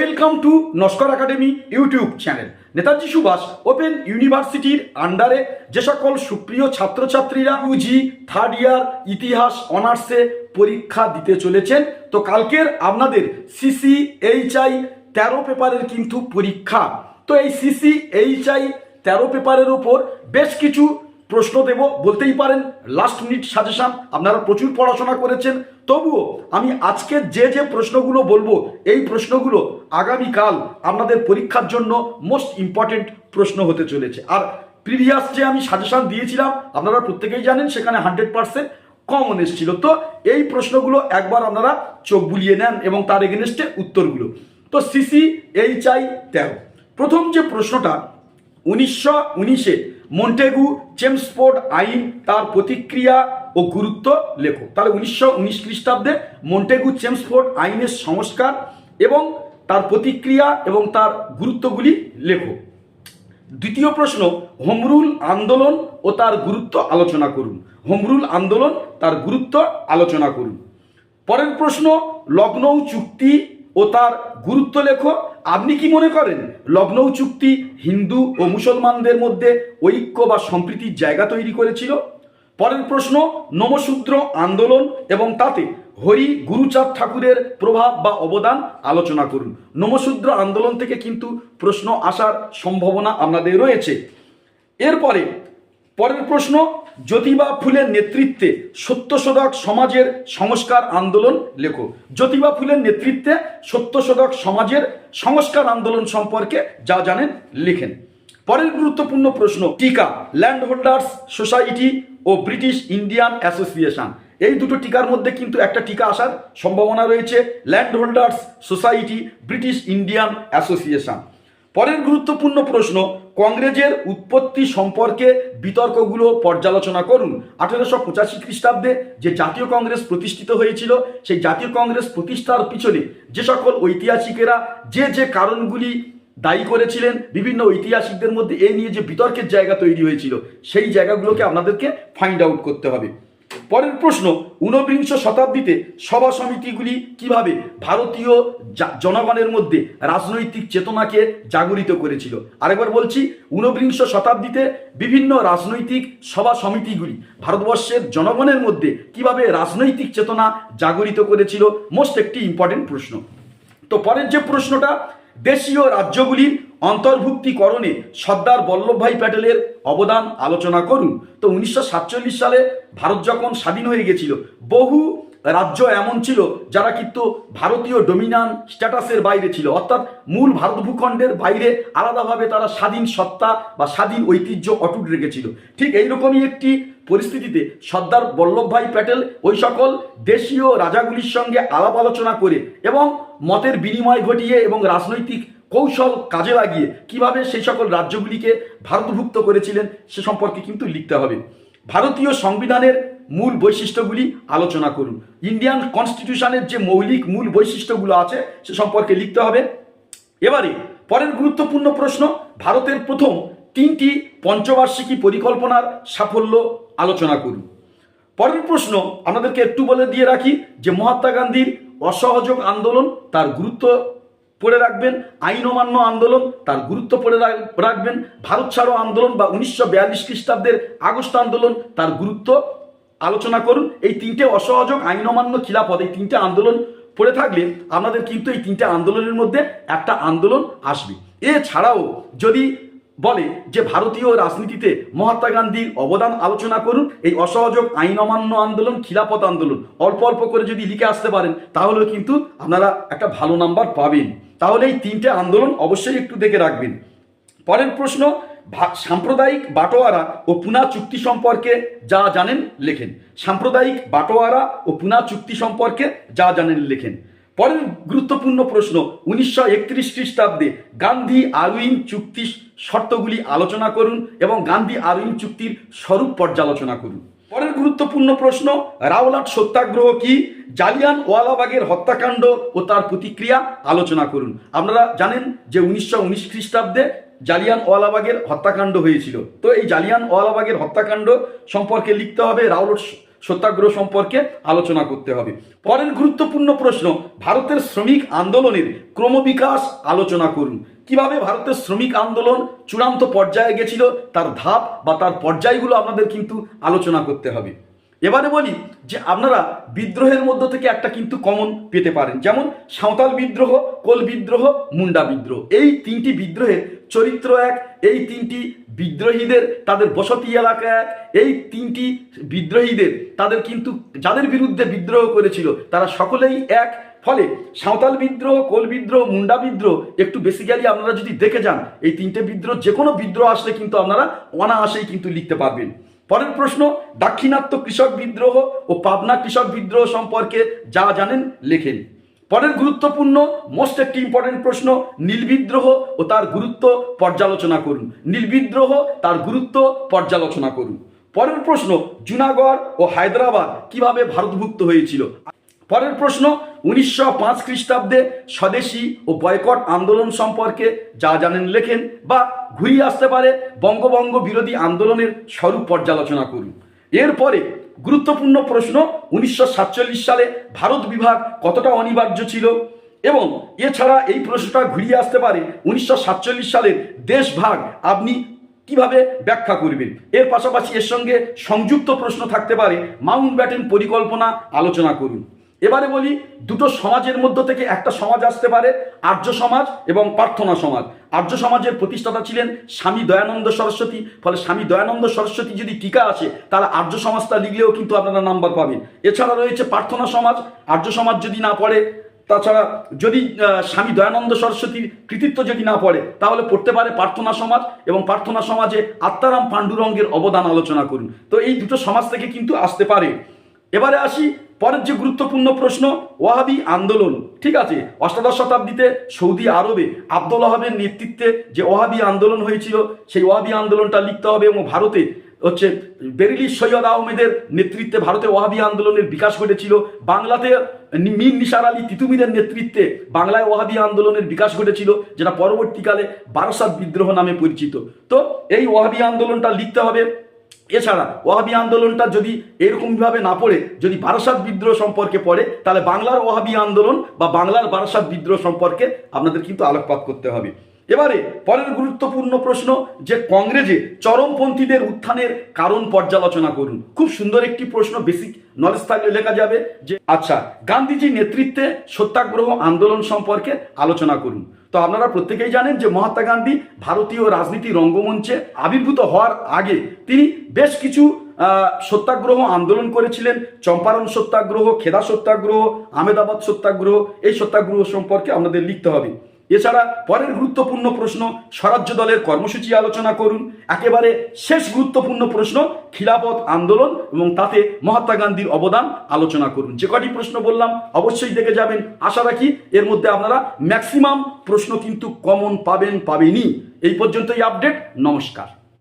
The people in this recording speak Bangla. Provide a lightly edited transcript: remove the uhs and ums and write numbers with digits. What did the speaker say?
Welcome to Naskar academy YouTube channel. Netaji Subhash open ইউনিভার্সিটির আন্ডারে যে সকল সুপ্রিয় ছাত্রছাত্রীরা ইউজি থার্ড ইয়ার ইতিহাস অনার্সে পরীক্ষা দিতে চলেছেন, তো কালকের আপনাদের CCHI 13 পেপারের কিন্তু পরীক্ষা। তো এই CCHI 13 পেপারের উপর বেশ কিছু প্রশ্ন দেব, বলতেই পারেন লাস্ট মিনিট সাজেশন। আপনারা প্রচুর পড়াশোনা করেছেন, তবুও আমি আজকের যে প্রশ্নগুলো বলবো এই প্রশ্নগুলো আগামীকাল আপনাদের পরীক্ষার জন্য মোস্ট ইম্পর্টেন্ট প্রশ্ন হতে চলেছে। আর প্রিভিয়াস যে আমি সাজেশন দিয়েছিলাম আপনারা প্রত্যেকেই জানেন সেখানে 100% কমন এসেছিল। তো এই প্রশ্নগুলো একবার আপনারা চোখ বুলিয়ে নেন এবং তার এগেনস্টে উত্তরগুলো। তো CCHI 13 প্রথম যে প্রশ্নটা, 1919-এ মন্টেগু চেমসফোর্ড আইন তার প্রতিক্রিয়া ও গুরুত্ব লেখো। তাহলে 1919 খ্রিস্টাব্দে মন্টেগু চেমসফোর্ড আইনের সংস্কার এবং তার প্রতিক্রিয়া এবং তার গুরুত্বগুলি লেখো। দ্বিতীয় প্রশ্ন, হোম রুল আন্দোলন ও তার গুরুত্ব আলোচনা করুন। হোম রুল আন্দোলন তার গুরুত্ব আলোচনা করুন। পরের প্রশ্ন, লখনৌ চুক্তি ও তার গুরুত্ব লেখো। আপনি কি মনে করেন লখনৌ চুক্তি হিন্দু ও মুসলমানদের মধ্যে ঐক্য বা সম্প্রীতির জায়গা তৈরি করেছিল? পরের প্রশ্ন, নমশূদ্র আন্দোলন এবং তাতে হরি গুরুচাঁদ ঠাকুরের প্রভাব বা অবদান আলোচনা করুন। নমশূদ্র আন্দোলন থেকে কিন্তু প্রশ্ন আসার সম্ভাবনা আপনাদের রয়েছে। এরপরে পরের প্রশ্ন, জ্যোতিবা ফুলের নেতৃত্বে সত্যশোধক সমাজের সংস্কার আন্দোলন লেখো। জ্যোতিবা ফুলের নেতৃত্বে সত্যশোধক সমাজের সংস্কার আন্দোলন সম্পর্কে যা জানেন লিখেন। পরের গুরুত্বপূর্ণ প্রশ্ন, টিকা ল্যান্ড হোল্ডার্স সোসাইটি ও ব্রিটিশ ইন্ডিয়ান অ্যাসোসিয়েশন। এই দুটো টিকার মধ্যে কিন্তু একটা টিকা আসার সম্ভাবনা রয়েছে, land holders society British Indian association. পরের গুরুত্বপূর্ণ প্রশ্ন, কংগ্রেসের উৎপত্তি সম্পর্কে বিতর্কগুলো পর্যালোচনা করুন। 1885 খ্রিস্টাব্দে যে জাতীয় কংগ্রেস প্রতিষ্ঠিত হয়েছিল, সেই জাতীয় কংগ্রেস প্রতিষ্ঠার পিছনে যে সকল ঐতিহাসিকেরা যে কারণগুলি দায়ী করেছিলেন, বিভিন্ন ঐতিহাসিকদের মধ্যে এই নিয়ে যে বিতর্কের জায়গা তৈরি হয়েছিল, সেই জায়গাগুলোকে আপনাদেরকে ফাইন্ড আউট করতে হবে। পরের প্রশ্ন, 19বিংশ শতাব্দীতে সভা সমিতিগুলি কিভাবে ভারতীয় জনগণের মধ্যে রাজনৈতিক চেতনাকে জাগরিত করেছিল? আরেকবার বলছি, 19বিংশ শতাব্দীতে বিভিন্ন রাজনৈতিক সভা সমিতিগুলি ভারতবর্ষের জনগণের মধ্যে কিভাবে রাজনৈতিক চেতনা জাগরিত করেছিল, মোস্ট একটি ইম্পর্টেন্ট প্রশ্ন। তো পরের যে প্রশ্নটা, দেশীয় রাজ্যগুলির অন্তর্ভুক্তিকরণে সর্দার বল্লভভাই প্যাটেলের অবদান আলোচনা করুন। তো 1947 সালে ভারত যখন স্বাধীন হয়ে গেছিল, বহু রাজ্য এমন ছিল যারা কিন্তু ভারতীয় ডোমিনান স্ট্যাটাসের বাইরে ছিল, অর্থাৎ মূল ভারত ভূখণ্ডের বাইরে আলাদাভাবে তারা স্বাধীন সত্তা বা স্বাধীন ঐতিহ্য অটুট রেখেছিল। ঠিক এইরকমই একটি পরিস্থিতিতে সর্দার বল্লভভাই প্যাটেল ওই সকল দেশীয় রাজাগুলির সঙ্গে আলাপ আলোচনা করে এবং মতের বিনিময় ঘটিয়ে এবং রাজনৈতিক কৌশল কাজে লাগিয়ে কিভাবে সেই সকল রাজ্যগুলিকে ভারতভুক্ত করেছিলেন সে সম্পর্কে কিন্তু লিখতে হবে। ভারতীয় সংবিধানের মূল বৈশিষ্ট্যগুলি আলোচনা করুন। ইন্ডিয়ান কনস্টিটিউশনের যে মৌলিক মূল বৈশিষ্ট্যগুলো আছে সে সম্পর্কে লিখতে হবে। এবারে পরের গুরুত্বপূর্ণ প্রশ্ন, ভারতের প্রথম 3টি পঞ্চবার্ষিকী পরিকল্পনার সাফল্য আলোচনা করুন। পরের প্রশ্ন আপনাদেরকে একটু বলে দিয়ে রাখি যে মহাত্মা গান্ধীর অসহযোগ আন্দোলন তার গুরুত্ব পড়ে রাখবেন, আইন অমান্য আন্দোলন তার গুরুত্ব পড়ে রাখবেন, ভারত ছাড়ো আন্দোলন বা 1942 খ্রিস্টাব্দের আগস্ট আন্দোলন তার গুরুত্ব আলোচনা করুন। এই 3টে অসহযোগ, আইন অমান্য, খিলাফত, এই 3টে আন্দোলন পড়ে থাকলে আপনাদের কিন্তু এই 3টে আন্দোলনের মধ্যে একটা আন্দোলন আসবে। এছাড়াও যদি বলে যে ভারতীয় রাজনীতিতে মহাত্মা গান্ধীর অবদান আলোচনা করুন, এই অসহযোগ, আইন অমান্য আন্দোলন, খিলাফত আন্দোলন অল্প অল্প করে যদি লিখে আসতে পারেন তাহলে কিন্তু আপনারা একটা ভালো নাম্বার পাবেন। তাহলে এই 3টে আন্দোলন অবশ্যই একটু দেখে রাখবেন। পরের প্রশ্ন, সাম্প্রদায়িক বাটোয়ারা ও পুনা চুক্তি সম্পর্কে যা জানেন লেখেন। সাম্প্রদায়িক বাটোয়ারা ও পুনা চুক্তি সম্পর্কে যা জানেন লেখেন। পরের গুরুত্বপূর্ণ প্রশ্ন, 1931 খ্রিস্টাব্দে গান্ধী আরউইন চুক্তির শর্তগুলি আলোচনা করুন এবং গান্ধী আরউইন চুক্তির স্বরূপ পর্যালোচনা করুন। পরের গুরুত্বপূর্ণ প্রশ্ন, রাওলাট সত্যাগ্রহ কি? জালিয়ানওয়ালাবাগের হত্যাকাণ্ড ও তার প্রতিক্রিয়া আলোচনা করুন। আপনারা জানেন যে 1919 খ্রিস্টাব্দে জালিয়ানওয়ালাবাগের হত্যাকাণ্ড হয়েছিল। তো এই জালিয়ানওয়ালাবাগের হত্যাকাণ্ড সম্পর্কে লিখতে হবে, সত্যাগ্রহ সম্পর্কে আলোচনা করতে হবে। পরের গুরুত্বপূর্ণ প্রশ্ন, ভারতের শ্রমিক আন্দোলনের ক্রমবিকাশ আলোচনা করুন। কিভাবে ভারতের শ্রমিক আন্দোলন চূড়ান্ত পর্যায়ে গেছিল তার ধাপ বা তার পর্যায়গুলো আপনাদের কিন্তু আলোচনা করতে হবে। এবারে বলি যে আপনারা বিদ্রোহের মধ্য থেকে একটা কিন্তু কমন পেতে পারেন, যেমন সাঁওতাল বিদ্রোহ, কোল বিদ্রোহ, মুন্ডা বিদ্রোহ। এই তিনটি বিদ্রোহের চরিত্র এক, এই তিনটি বিদ্রোহীদের তাদের বসতি এলাকা এক, এই তিনটি বিদ্রোহীদের তাদের কিন্তু যাদের বিরুদ্ধে বিদ্রোহ করেছিল তারা সকলেই এক। ফলে সাঁওতাল বিদ্রোহ, কোল বিদ্রোহ, মুন্ডা বিদ্রোহ একটু বেসিক্যালি আপনারা যদি দেখে যান, এই তিনটে বিদ্রোহ যে কোনো বিদ্রোহ আসলে কিন্তু আপনারা অনায়াসেই কিন্তু লিখতে পারবেন। পরের প্রশ্ন, দাক্ষিণাত্য কৃষক বিদ্রোহ ও পাবনা কৃষক বিদ্রোহ সম্পর্কে যা জানেন লেখেন। পরের গুরুত্বপূর্ণ মোস্ট একটি ইম্পর্টেন্ট প্রশ্ন, নীল বিদ্রোহ ও তার গুরুত্ব পর্যালোচনা করুন। নীল বিদ্রোহ তার গুরুত্ব পর্যালোচনা করুন। পরের প্রশ্ন, জুনাগড় ও হায়দ্রাবাদ কিভাবে ভারতভুক্ত হয়েছিল। পরের প্রশ্ন, 1905 খ্রিস্টাব্দে স্বদেশী ও বয়কট আন্দোলন সম্পর্কে যা জানেন লেখেন, বা ঘুরিয়ে আসতে পারে বঙ্গভঙ্গ বিরোধী আন্দোলনের স্বরূপ পর্যালোচনা করুন। এরপরে গুরুত্বপূর্ণ প্রশ্ন, 1947 সালে ভারত বিভাগ কতটা অনিবার্য ছিল, এবং এছাড়া এই প্রশ্নটা ঘুরিয়ে আসতে পারে 1947 সালের দেশভাগ আপনি কিভাবে ব্যাখ্যা করবেন। এর পাশাপাশি এর সঙ্গে সংযুক্ত প্রশ্ন থাকতে পারে মাউন্টব্যাটেন পরিকল্পনা আলোচনা করুন। এবারে বলি, দুটো সমাজের মধ্য থেকে একটা সমাজ আসতে পারে আর্য সমাজ এবং প্রার্থনা সমাজ। আর্য সমাজের প্রতিষ্ঠাতা ছিলেন স্বামী দয়ানন্দ সরস্বতী। ফলে স্বামী দয়ানন্দ সরস্বতী যদি টিকা আসে তাহলে আর্য সমাজটা লিখলেও কিন্তু আপনারা নাম্বার পাবেন। এছাড়া রয়েছে প্রার্থনা সমাজ, আর্য সমাজ যদি না পড়ে, তাছাড়া যদি স্বামী দয়ানন্দ সরস্বতীর কৃতিত্ব যদি না পড়ে তাহলে পড়তে পারে প্রার্থনা সমাজ, এবং প্রার্থনা সমাজে আত্মারাম পাণ্ডুরঙ্গের অবদান আলোচনা করুন। তো এই দুটো সমাজ থেকে কিন্তু আসতে পারে। এবারে আসি পরের যে গুরুত্বপূর্ণ প্রশ্ন, ওয়াহাবি আন্দোলন। ঠিক আছে, অষ্টাদশ শতাব্দীতে সৌদি আরবে আব্দুল ওয়াহাবের নেতৃত্বে যে ওয়াহাবি আন্দোলন হয়েছিল সেই ওয়াহাবি আন্দোলনটা লিখতে হবে, এবং ভারতে হচ্ছে বেরেলি সৈয়দ আহমেদের নেতৃত্বে ভারতে ওয়াহাবি আন্দোলনের বিকাশ ঘটেছিল। বাংলাতে মীর নিসার আলী তিতুমিরের নেতৃত্বে বাংলায় ওয়াহাবি আন্দোলনের বিকাশ ঘটেছিল, যেটা পরবর্তীকালে বারাসাত বিদ্রোহ নামে পরিচিত। তো এই ওয়াহাবি আন্দোলনটা লিখতে হবে। এছাড়া ওয়াহাবি আন্দোলনটা যদি এরকমভাবে না পড়ে যদি বারাসাত বিদ্রোহ সম্পর্কে পড়ে তাহলে বাংলার ওয়াহাবি আন্দোলন বা বাংলার বারাসাত বিদ্রোহ সম্পর্কে আপনাদের কিন্তু আলোকপাত করতে হবে। এবারে পরের গুরুত্বপূর্ণ প্রশ্ন, যে কংগ্রেসে চরমপন্থীদের উত্থানের কারণ পর্যালোচনা করুন। খুব সুন্দর একটি প্রশ্ন, বেসিক নলেজ থাকলে লেখা যাবে যে আচ্ছা, গান্ধীজির নেতৃত্বে সত্যাগ্রহ আন্দোলন সম্পর্কে আলোচনা করুন। তো আপনারা প্রত্যেকেই জানেন যে মহাত্মা গান্ধী ভারতীয় রাজনীতি রঙ্গমঞ্চে আবির্ভূত হওয়ার আগে তিনি বেশ কিছু সত্যাগ্রহ আন্দোলন করেছিলেন। চম্পারণ সত্যাগ্রহ, খেদা সত্যাগ্রহ, আহমেদাবাদ সত্যাগ্রহ, এই সত্যাগ্রহ সম্পর্কে আপনাদের লিখতে হবে। এছাড়া পরের গুরুত্বপূর্ণ প্রশ্ন, স্বরাজ্য দলের কর্মসূচি আলোচনা করুন। একেবারে শেষ গুরুত্বপূর্ণ প্রশ্ন, খিলাফত আন্দোলন এবং তাতে মহাত্মা গান্ধীর অবদান আলোচনা করুন। যে কটি প্রশ্ন বললাম অবশ্যই দেখে যাবেন। আশা রাখি এর মধ্যে আপনারা ম্যাক্সিমাম প্রশ্ন কিন্তু কমন পাবেনই। এই পর্যন্তই আপডেট। নমস্কার।